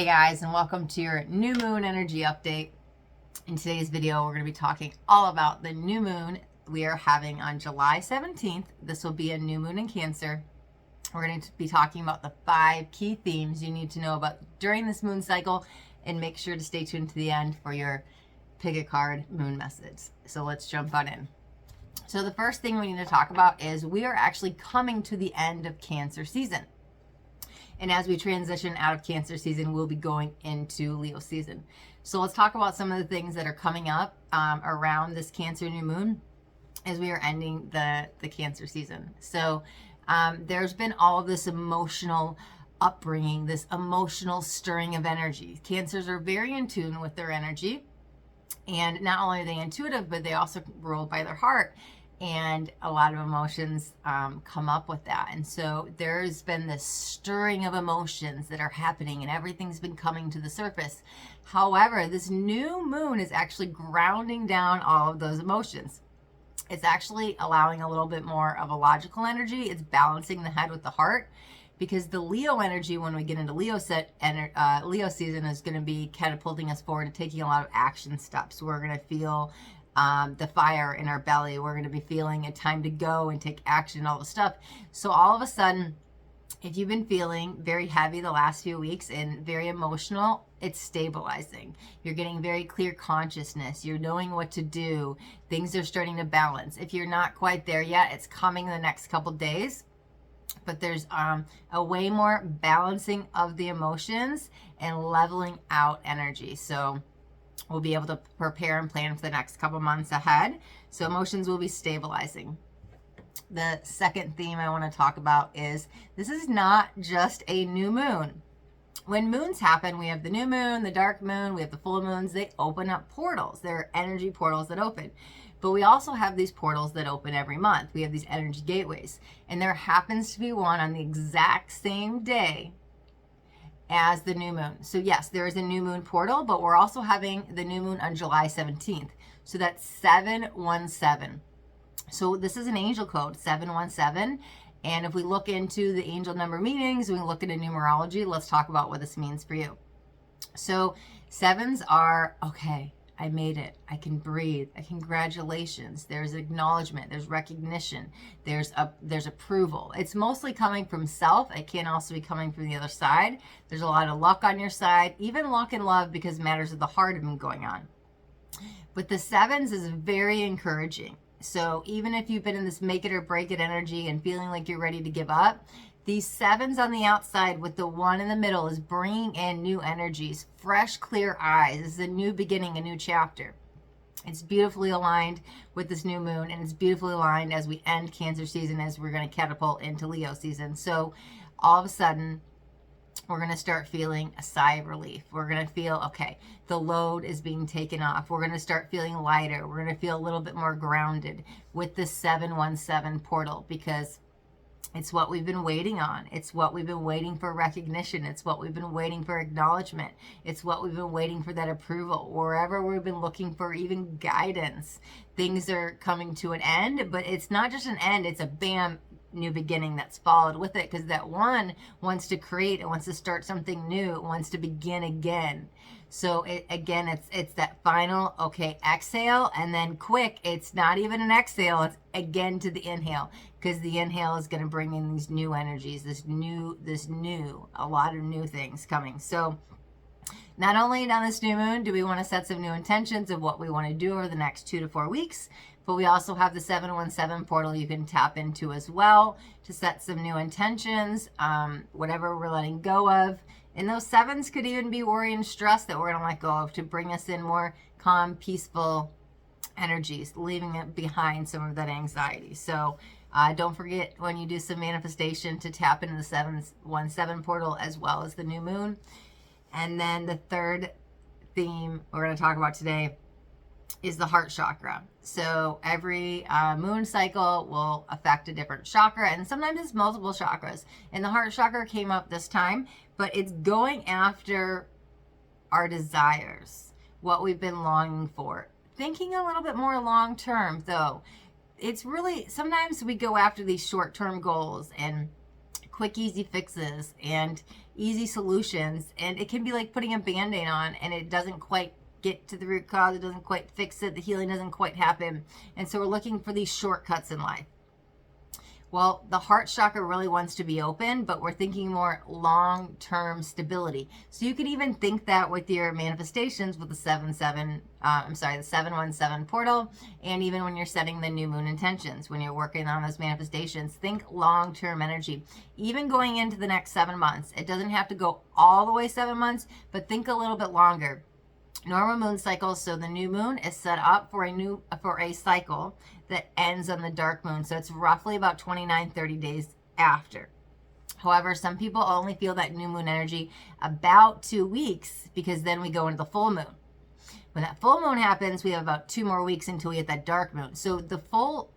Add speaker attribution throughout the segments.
Speaker 1: Hey guys, and welcome to your new moon energy update. In today's video, we're going to be talking all about the new moon we are having on July 17th. This will be a new moon in Cancer. We're going to be talking about the 5 key themes you need to know about during this moon cycle, and make sure to stay tuned to the end for your pick a card moon message. So let's jump on in. So the first thing we need to talk about is we are actually coming to the end of Cancer season. And as we transition out of Cancer season, we'll be going into Leo season. So let's talk about some of the things that are coming up around this Cancer new moon as we are ending the Cancer season. So there's been all of this emotional upbringing, this emotional stirring of energy. Cancers are very in tune with their energy. And not only are they intuitive, but they also ruled by their heart. And a lot of emotions come up with that. And so there's been this stirring of emotions that are happening, and everything's been coming to the surface. However, this new moon is actually grounding down all of those emotions. It's actually allowing a little bit more of a logical energy. It's balancing the head with the heart, because the Leo energy, when we get into Leo season, is going to be catapulting us forward to taking a lot of action steps. We're going to feel the fire in our belly. We're going to be feeling a time to go and take action, all the stuff. So all of a sudden, if you've been feeling very heavy the last few weeks and very emotional, it's stabilizing. You're getting very clear consciousness. You're knowing what to do. Things are starting to balance. If you're not quite there yet, it's coming in the next couple days. But there's a way more balancing of the emotions and leveling out energy. So we'll be able to prepare and plan for the next couple months ahead. So emotions will be stabilizing. The second theme I want to talk about is this is not just a new moon. When moons happen, we have the new moon, the dark moon, we have the full moons. They open up portals. There are energy portals that open. But we also have these portals that open every month. We have these energy gateways. And there happens to be one on the exact same day as the new moon. So yes, there is a new moon portal, but we're also having the new moon on July 17th. So that's 717. So this is an angel code, 717. And if we look into the angel number meanings, we look into numerology, let's talk about what this means for you. So sevens are, okay, I made it. I can breathe. Congratulations. There's acknowledgement. There's recognition. There's approval. It's mostly coming from self. It can also be coming from the other side. There's a lot of luck on your side, even luck in love, because matters of the heart have been going on. But the sevens is very encouraging. So even if you've been in this make it or break it energy and feeling like you're ready to give up, these sevens on the outside with the 1 in the middle is bringing in new energies, fresh, clear eyes. This is a new beginning, a new chapter. It's beautifully aligned with this new moon, and it's beautifully aligned as we end Cancer season, as we're going to catapult into Leo season. So all of a sudden, we're going to start feeling a sigh of relief. We're going to feel, okay, the load is being taken off. We're going to start feeling lighter. We're going to feel a little bit more grounded with the 717 portal, because it's what we've been waiting on. It's what we've been waiting for recognition. It's what we've been waiting for acknowledgement. It's what we've been waiting for, that approval. Wherever we've been looking for even guidance, things are coming to an end. But it's not just an end. It's a bam, new beginning that's followed with it, because that one wants to create, it wants to start something new, it wants to begin again. So it's that final, okay, exhale, and then quick, it's not even an exhale, it's again to the inhale, because the inhale is going to bring in these new energies, a lot of new things coming. So not only on this new moon do we want to set some new intentions of what we want to do over the next 2 to 4 weeks, but we also have the 717 portal you can tap into as well to set some new intentions, whatever we're letting go of. And those sevens could even be worry and stress that we're going to let go of, to bring us in more calm, peaceful energies, leaving it behind some of that anxiety. So don't forget, when you do some manifestation, to tap into the 717 portal as well as the new moon. And then the third theme we're going to talk about today is the heart chakra. So every moon cycle will affect a different chakra, and sometimes it's multiple chakras. And the heart chakra came up this time, but it's going after our desires, what we've been longing for. Thinking a little bit more long term, though. It's really, sometimes we go after these short term goals and quick, easy fixes and easy solutions. And it can be like putting a Band-Aid on and it doesn't quite get to the root cause. It doesn't quite fix it. The healing doesn't quite happen. And so we're looking for these shortcuts in life. Well, the heart chakra really wants to be open, but we're thinking more long-term stability. So you could even think that with your manifestations with the 717 portal, and even when you're setting the new moon intentions, when you're working on those manifestations, think long-term energy. Even going into the next 7 months, it doesn't have to go all the way 7 months, but think a little bit longer. Normal moon cycles, so the new moon is set up for a cycle that ends on the dark moon. So it's roughly about 29-30 days after. However, some people only feel that new moon energy about 2 weeks, because then we go into the full moon. When that full moon happens, we have about 2 more weeks until we get that dark moon. So the full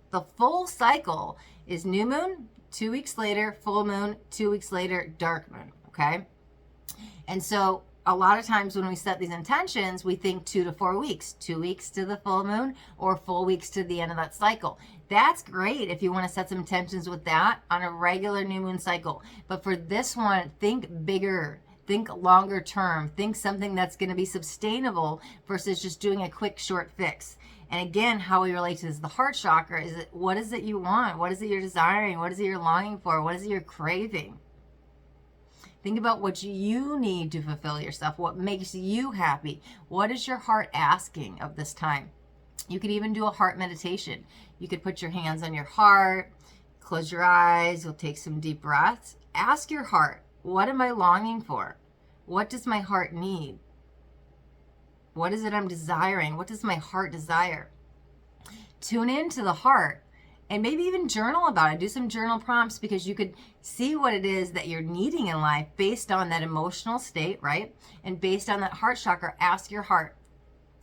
Speaker 1: cycle is new moon, 2 weeks later, full moon, 2 weeks later, dark moon, okay? And so a lot of times when we set these intentions, we think 2 to 4 weeks, 2 weeks to the full moon or full weeks to the end of that cycle. That's great if you want to set some intentions with that on a regular new moon cycle. But for this one, think bigger, think longer term, think something that's going to be sustainable versus just doing a quick short fix. And again, how we relate to this, the heart chakra, is it, what is it you want? What is it you're desiring? What is it you're longing for? What is it you're craving? Think about what you need to fulfill yourself. What makes you happy? What is your heart asking of this time? You could even do a heart meditation. You could put your hands on your heart, close your eyes, you'll take some deep breaths. Ask your heart, what am I longing for? What does my heart need? What is it I'm desiring? What does my heart desire? Tune into the heart. And maybe even journal about it. Do some journal prompts, because you could see what it is that you're needing in life based on that emotional state, right? And based on that heart chakra, ask your heart.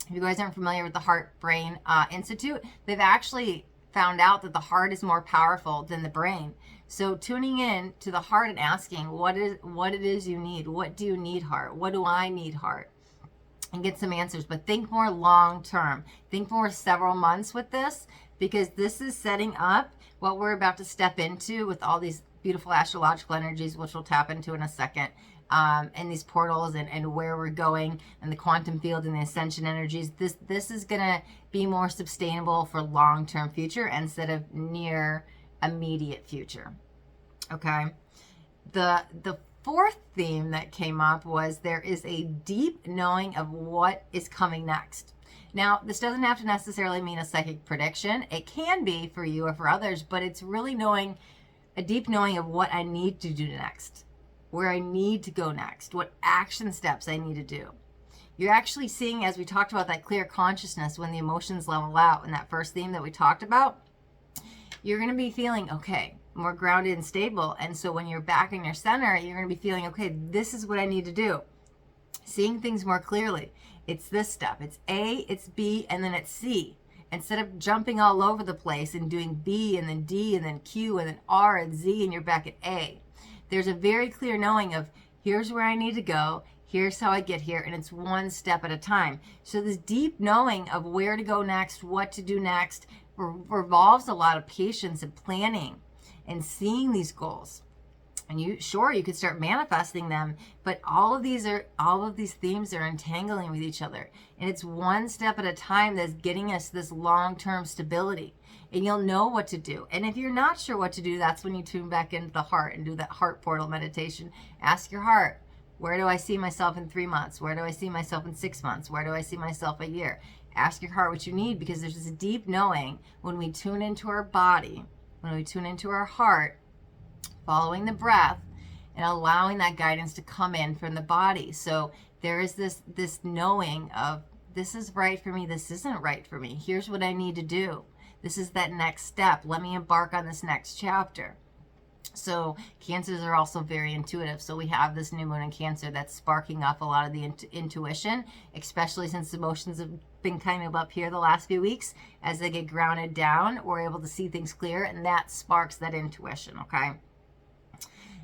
Speaker 1: If you guys aren't familiar with the Heart Brain Institute, they've actually found out that the heart is more powerful than the brain. So tuning in to the heart and asking what it is you need. What do you need, heart? What do I need, heart? And get some answers. But think more long term. Think more several months with this, because this is setting up what we're about to step into with all these beautiful astrological energies, which we'll tap into in a second, and these portals and where we're going, and the quantum field and the ascension energies. This is going to be more sustainable for long-term future instead of near immediate future. Okay. The fourth theme that came up was there is a deep knowing of what is coming next. Now, this doesn't have to necessarily mean a psychic prediction. It can be for you or for others, but it's really knowing, a deep knowing of what I need to do next, where I need to go next, what action steps I need to do. You're actually seeing, as we talked about, that clear consciousness when the emotions level out in that first theme that we talked about, you're going to be feeling, okay, more grounded and stable. And so when you're back in your center, you're going to be feeling, okay, this is what I need to do. Seeing things more clearly. It's this step. It's A, it's B, and then it's C. Instead of jumping all over the place and doing B and then D and then Q and then R and Z and you're back at A. There's a very clear knowing of here's where I need to go, here's how I get here, and it's one step at a time. So this deep knowing of where to go next, what to do next, revolves a lot of patience and planning and seeing these goals. And you could start manifesting them, but all of these themes are entangling with each other. And it's one step at a time that's getting us this long-term stability. And you'll know what to do. And if you're not sure what to do, that's when you tune back into the heart and do that heart portal meditation. Ask your heart, where do I see myself in 3 months? Where do I see myself in 6 months? Where do I see myself a year? Ask your heart what you need, because there's this deep knowing when we tune into our body, when we tune into our heart, following the breath and allowing that guidance to come in from the body. So there is this knowing of this is right for me, this isn't right for me. Here's what I need to do. This is that next step. Let me embark on this next chapter. So Cancers are also very intuitive. So we have this new moon in Cancer that's sparking up a lot of the intuition, especially since emotions have been kind of up here the last few weeks. As they get grounded down, we're able to see things clear, and that sparks that intuition, okay?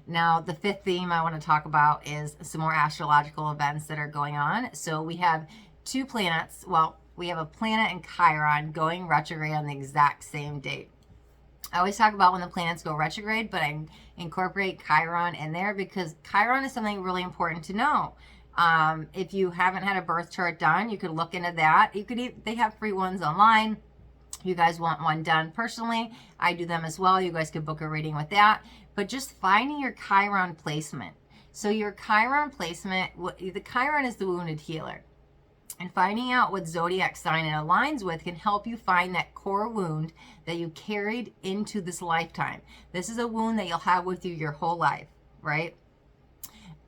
Speaker 1: Now, the fifth theme I want to talk about is some more astrological events that are going on. So we have two planets. Well, we have a planet in Chiron going retrograde on the exact same date. I always talk about when the planets go retrograde, but I incorporate Chiron in there because Chiron is something really important to know. If you haven't had a birth chart done, you could look into that. You could they have free ones online. You guys want one done personally, I do them as well. You guys could book a reading with that. But just finding your Chiron placement. So your Chiron placement, the Chiron is the wounded healer. And finding out what zodiac sign it aligns with can help you find that core wound that you carried into this lifetime. This is a wound that you'll have with you your whole life, right?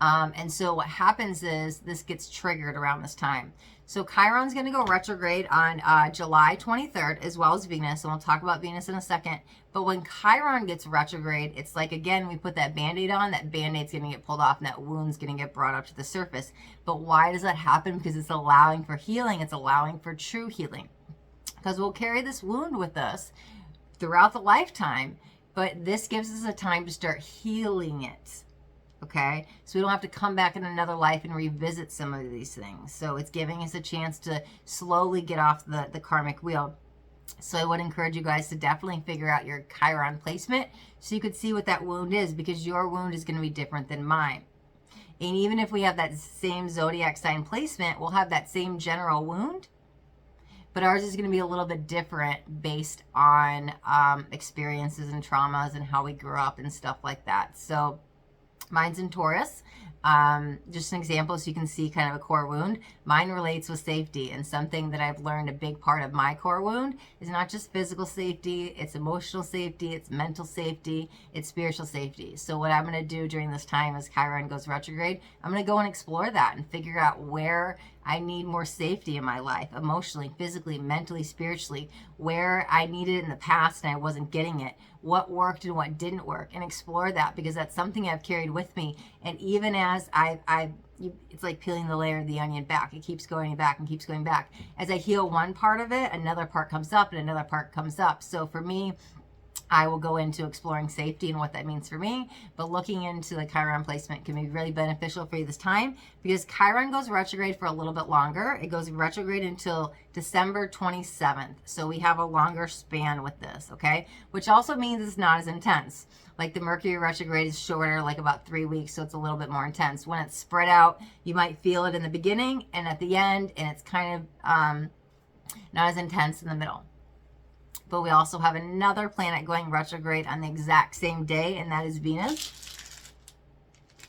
Speaker 1: And so what happens is this gets triggered around this time. So Chiron's going to go retrograde on July 23rd, as well as Venus. And we'll talk about Venus in a second. But when Chiron gets retrograde, it's like, again, we put that Band-Aid on. That Band-Aid's going to get pulled off, and that wound's going to get brought up to the surface. But why does that happen? Because it's allowing for healing. It's allowing for true healing. Because we'll carry this wound with us throughout the lifetime. But this gives us a time to start healing it. Okay, so we don't have to come back in another life and revisit some of these things. So it's giving us a chance to slowly get off the karmic wheel. So I would encourage you guys to definitely figure out your Chiron placement so you could see what that wound is, because your wound is going to be different than mine. And even if we have that same zodiac sign placement, we'll have that same general wound, but ours is going to be a little bit different based on experiences and traumas and how we grew up and stuff like that. So mine's in Taurus. Just an example so you can see kind of a core wound. Mine relates with safety, and something that I've learned, a big part of my core wound is not just physical safety, it's emotional safety, it's mental safety, it's spiritual safety. So what I'm going to do during this time as Chiron goes retrograde, I'm going to go and explore that and figure out where I need more safety in my life, emotionally, physically, mentally, spiritually, where I needed it in the past and I wasn't getting it, what worked and what didn't work, and explore that, because that's something I've carried with me. And even as it's like peeling the layer of the onion back. It keeps going back and keeps going back. As I heal one part of it, another part comes up and another part comes up. So for me, I will go into exploring safety and what that means for me, but looking into the Chiron placement can be really beneficial for you this time, because Chiron goes retrograde for a little bit longer. It goes retrograde until December 27th. So we have a longer span with this, okay? Which also means it's not as intense. Like the Mercury retrograde is shorter, like about 3 weeks, so it's a little bit more intense. When it's spread out, you might feel it in the beginning and at the end, and it's kind of not as intense in the middle. But we also have another planet going retrograde on the exact same day, and that is Venus.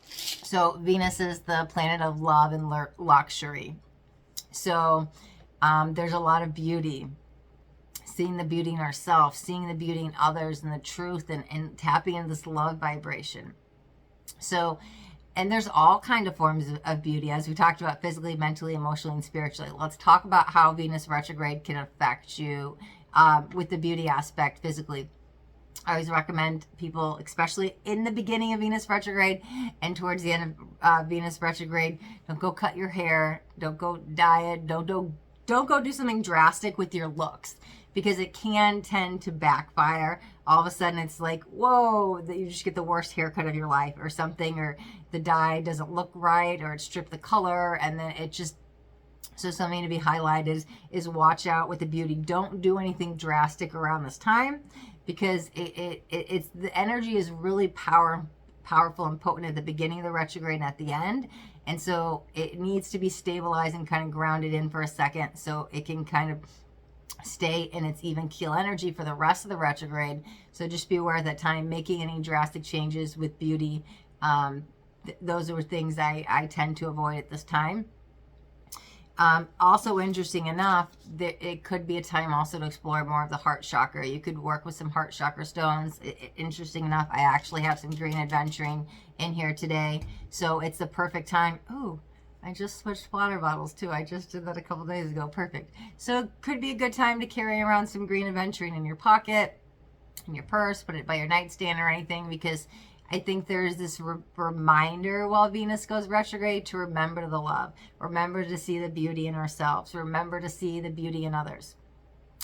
Speaker 1: So Venus is the planet of love and luxury. So there's a lot of beauty. Seeing the beauty in ourselves, seeing the beauty in others, and the truth, and tapping into this love vibration. So, and there's all kind of forms of beauty, as we talked about, physically, mentally, emotionally, and spiritually. Let's talk about how Venus retrograde can affect you with the beauty aspect physically. I always recommend people, especially in the beginning of Venus retrograde and towards the end of Venus retrograde, don't go cut your hair, don't go diet, don't go do something drastic with your looks, because it can tend to backfire. All of a sudden it's like, whoa, that you just get the worst haircut of your life or something, or the dye doesn't look right, or it stripped the color, and then it just, so something to be highlighted is watch out with the beauty. Don't do anything drastic around this time, because it's the energy is really powerful and potent at the beginning of the retrograde and at the end. And so it needs to be stabilized and kind of grounded in for a second so it can kind of stay in its even keel energy for the rest of the retrograde. So just be aware at that time, making any drastic changes with beauty. Those are things I tend to avoid at this time. Also, interesting enough, it could be a time also to explore more of the heart chakra. You could work with some heart chakra stones. Interesting enough, I actually have some green adventuring in here today. So it's the perfect time. Ooh, I just switched water bottles too. I just did that a couple days ago. Perfect. So it could be a good time to carry around some green adventuring in your pocket, in your purse, put it by your nightstand or anything, because I think there's this reminder while Venus goes retrograde to remember the love, remember to see the beauty in ourselves, remember to see the beauty in others.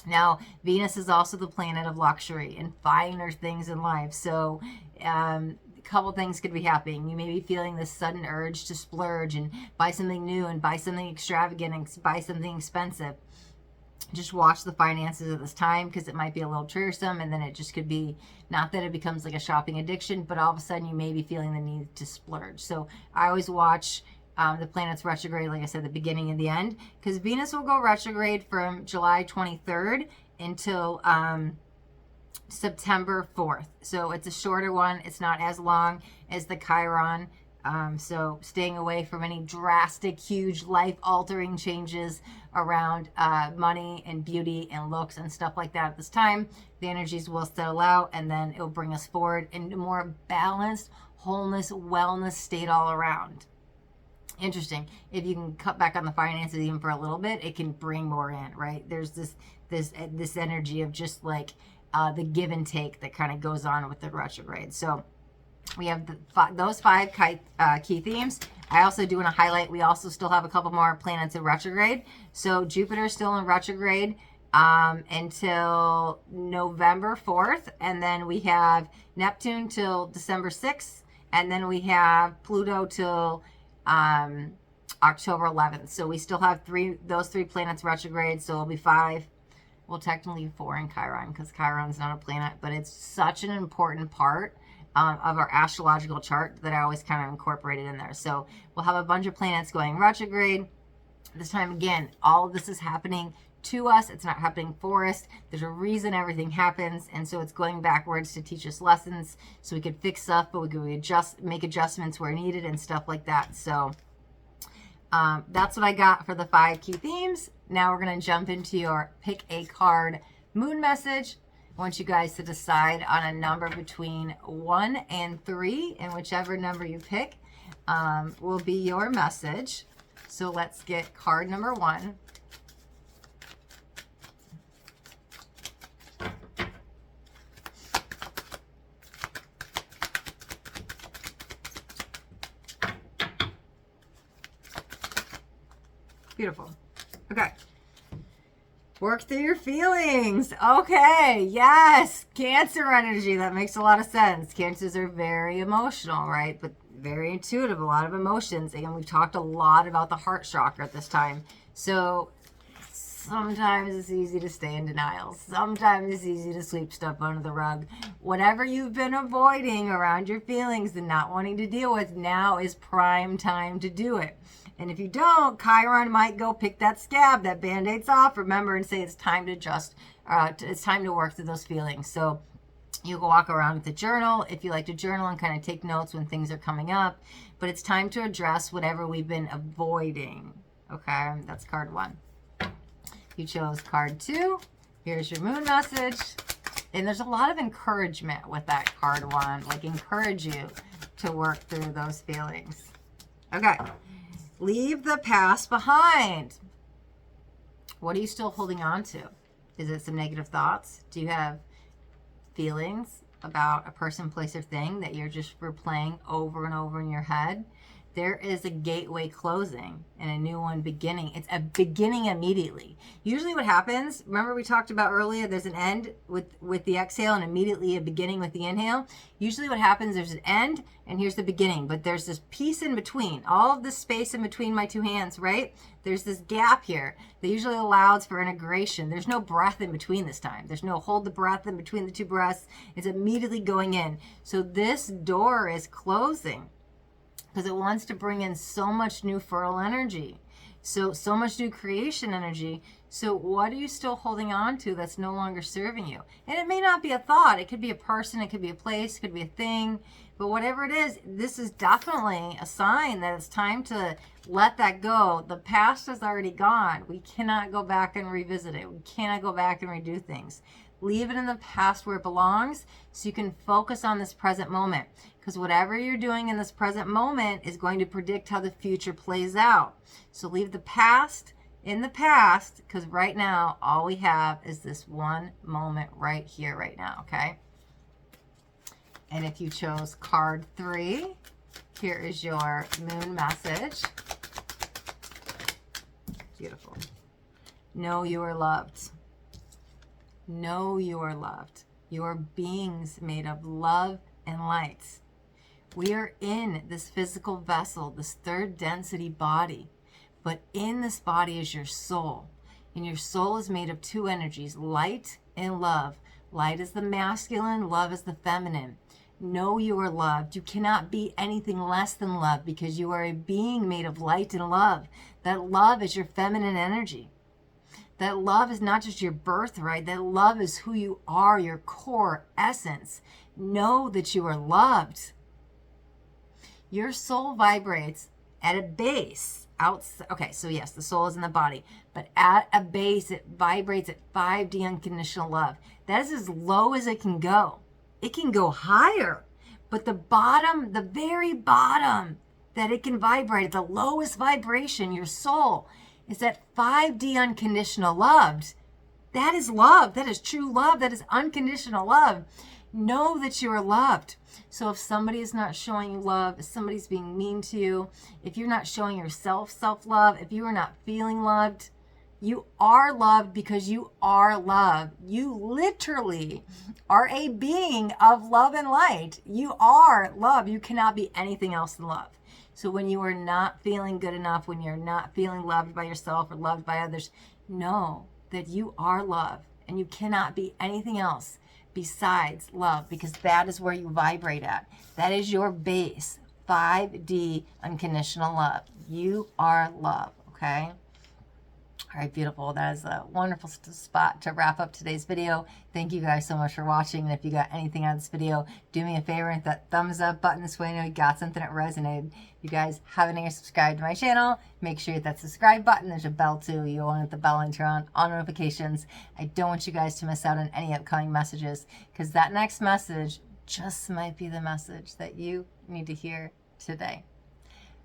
Speaker 1: Now, Venus is also the planet of luxury and finer things in life. So a couple things could be happening. You may be feeling this sudden urge to splurge and buy something new and buy something extravagant and buy something expensive. just watch the finances at this time, because it might be a little tiresome, and then it just could be, not that it becomes like a shopping addiction, but all of a sudden you may be feeling the need to splurge. So I always watch the planets retrograde, like I said, the beginning and the end, because Venus will go retrograde from July 23rd until September 4th. So it's a shorter one. It's not as long as the Chiron. So staying away from any drastic, huge, life-altering changes around money and beauty and looks and stuff like that at this time. The energies will settle out, and then it'll bring us forward into more balanced, wholeness, wellness state all around. Interesting. If you can cut back on the finances even for a little bit, it can bring more in, right? There's this energy of just like the give and take that kind of goes on with the retrograde. So we have those 5 key themes. I also do want to highlight, we also still have a couple more planets in retrograde. So Jupiter is still in retrograde until November 4th. And then we have Neptune till December 6th. And then we have Pluto till October 11th. So we still have those 3 planets retrograde. So it'll be 5. Well, technically 4 in Chiron, because Chiron's not a planet, but it's such an important part of our astrological chart that I always kind of incorporated in there. So we'll have a bunch of planets going retrograde. This time, again, all of this is happening to us. It's not happening for us. There's a reason everything happens. And so it's going backwards to teach us lessons so we could fix stuff, but we could make adjustments where needed and stuff like that. So that's what I got for the 5 key themes. Now we're going to jump into your pick a card moon message. I want you guys to decide on a number between 1 and 3, and whichever number you pick will be your message. So let's get card number 1. Beautiful. Okay. Work through your feelings. Okay. Yes. Cancer energy. That makes a lot of sense. Cancers are very emotional, right? But very intuitive. A lot of emotions. Again, we've talked a lot about the heart chakra at this time. So sometimes it's easy to stay in denial. Sometimes it's easy to sweep stuff under the rug. Whatever you've been avoiding around your feelings and not wanting to deal with, now is prime time to do it. And if you don't, Chiron might go pick that scab, that Band-Aid's off, remember, and say it's time to adjust, it's time to work through those feelings. So you can walk around with a journal if you like to journal and kind of take notes when things are coming up. But it's time to address whatever we've been avoiding. Okay, that's card 1. You chose card 2. Here's your moon message. And there's a lot of encouragement with that card 1. Like, encourage you to work through those feelings. Okay. Leave the past behind. What are you still holding on to? Is it some negative thoughts? Do you have feelings about a person, place, or thing that you're just replaying over and over in your head? There is a gateway closing and a new one beginning. It's a beginning immediately. Usually what happens, remember we talked about earlier, there's an end with the exhale and immediately a beginning with the inhale. Usually what happens, there's an end and here's the beginning, but there's this piece in between, all of this space in between my 2 hands, right? There's this gap here that usually allows for integration. There's no breath in between this time. There's no hold the breath in between the 2 breaths. It's immediately going in. So this door is closing, because it wants to bring in so much new fertile energy, so much new creation energy. So what are you still holding on to that's no longer serving you? And it may not be a thought. It could be a person. It could be a place. It could be a thing. But whatever it is, this is definitely a sign that it's time to let that go. The past is already gone. We cannot go back and revisit it. We cannot go back and redo things. Leave it in the past where it belongs so you can focus on this present moment. Because whatever you're doing in this present moment is going to predict how the future plays out. So leave the past in the past, because right now all we have is this one moment right here, right now, okay? And if you chose card 3, here is your moon message. Beautiful. Know you are loved. Know you are loved. You are beings made of love and light. We are in this physical vessel, this 3rd density body, but in this body is your soul. And your soul is made of two energies, light and love. Light is the masculine, love is the feminine. Know you are loved. You cannot be anything less than love because you are a being made of light and love. That love is your feminine energy. That love is not just your birthright. That love is who you are, your core essence. Know that you are loved. Your soul vibrates at a base. Okay, so yes, the soul is in the body, but at a base, it vibrates at 5D unconditional love. That is as low as it can go. It can go higher, but the bottom, the very bottom that it can vibrate, the lowest vibration, your soul, is at 5D unconditional love. That is love. That is true love. That is unconditional love. Know that you are loved. So if somebody is not showing you love, if somebody's being mean to you, if you're not showing yourself self-love, if you are not feeling loved, you are loved because you are love. You literally are a being of love and light. You are love. You cannot be anything else than love. So when you are not feeling good enough, when you're not feeling loved by yourself or loved by others, know that you are love and you cannot be anything else besides love, because that is where you vibrate at. That is your base, 5D unconditional love. You are love, okay? All right, beautiful. That is a wonderful spot to wrap up today's video. Thank you guys so much for watching. And if you got anything out of this video, do me a favor and hit that thumbs up button so I know you got something that resonated. If you guys haven't yet subscribed to my channel, make sure you hit that subscribe button. There's a bell too. You want to hit the bell and turn on all notifications. I don't want you guys to miss out on any upcoming messages, because that next message just might be the message that you need to hear today.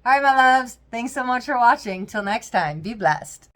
Speaker 1: All right, my loves. Thanks so much for watching. Till next time, be blessed.